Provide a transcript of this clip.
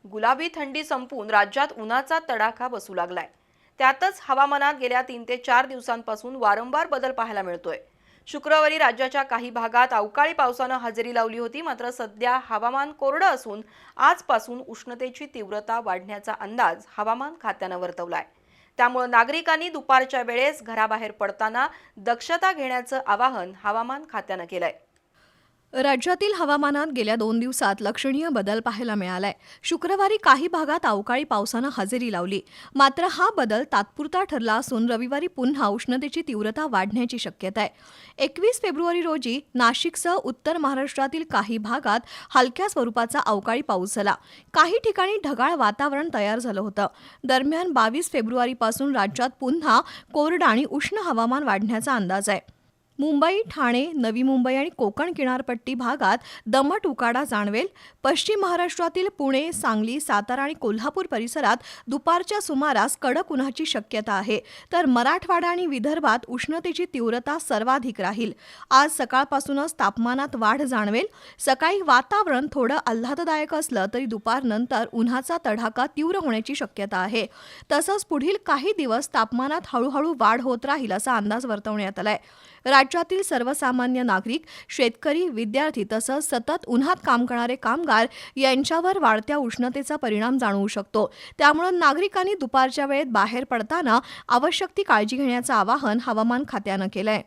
गुलाबी थंडी संपून राज्यात उन्हाचा तडाखा बसू लागलाय। त्यातच हवामानात गेल्या 3 ते 4 दिवसांपासून वारंवार बदल पाहायला मिळतोय। शुक्रवारी राज्याच्या काही भागात अवकाळी पावसानं हजेरी लावली होती, मात्र सध्या हवामान कोरडं असून आजपासून उष्णतेची तीव्रता वाढण्याचा अंदाज हवामान खात्यानं वर्तवलाय। त्यामुळे नागरिकांनी दुपारच्या वेळेस घराबाहेर पडताना दक्षता घेण्याचं आवाहन हवामान खात्यानं केलंय। राज्यातील हवामानात गेल्या 2 दिवसात लक्षणीय बदल पाहायला मिळालाय। शुक्रवारी काही भागात अवकाळी पावसानं हजेरी लावली, मात्र हा बदल तात्पुरता ठरला असून रविवारी पुन्हा उष्णतेची तीव्रता वाढण्याची शक्यता आहे। 21 फेब्रुवारी रोजी नाशिकसह उत्तर महाराष्ट्रातील काही भागात हलक्या स्वरूपाचा अवकाळी पाऊस झाला। काही ठिकाणी ढगाळ वातावरण तयार झालं होतं। दरम्यान 22 फेब्रुवारीपासून राज्यात पुन्हा कोरडं आणि उष्ण हवामान वाढण्याचा अंदाज आहे। मुंबई, ठाणे, नवी मुंबई आणि कोकण किनारपट्टी भागात दमट उकाडा जाणवेल। पश्चिम महाराष्ट्रातील पुणे, सांगली, सातारा आणि कोल्हापूर परिसरात दुपारच्या सुमारास कडक उन्हाची शक्यता आहे, तर मराठवाडा आणि विदर्भात उष्णतेची तीव्रता सर्वाधिक राहील। आज सकाळपासूनच तापमानात वाढ जाणवेल। सकाळी वातावरण थोडं आल्हाददायक असलं तरी दुपारनंतर उन्हाचा तडाखा तीव्र होण्याची शक्यता आहे। तसंच पुढील काही दिवस तापमानात हळूहळू वाढ होत राहील असा अंदाज वर्तवण्यात आलाय। राज्यातील सर्वसामान्य नागरिक, शेतकरी, विद्यार्थी तसंच सतत उन्हात काम करणारे कामगार यांच्यावर वाढत्या उष्णतेचा परिणाम जाणवू शकतो। त्यामुळे नागरिकांनी दुपारच्या वेळेत बाहेर पडताना आवश्यक ती काळजी घेण्याचं आवाहन हवामान खात्यानं केलंय।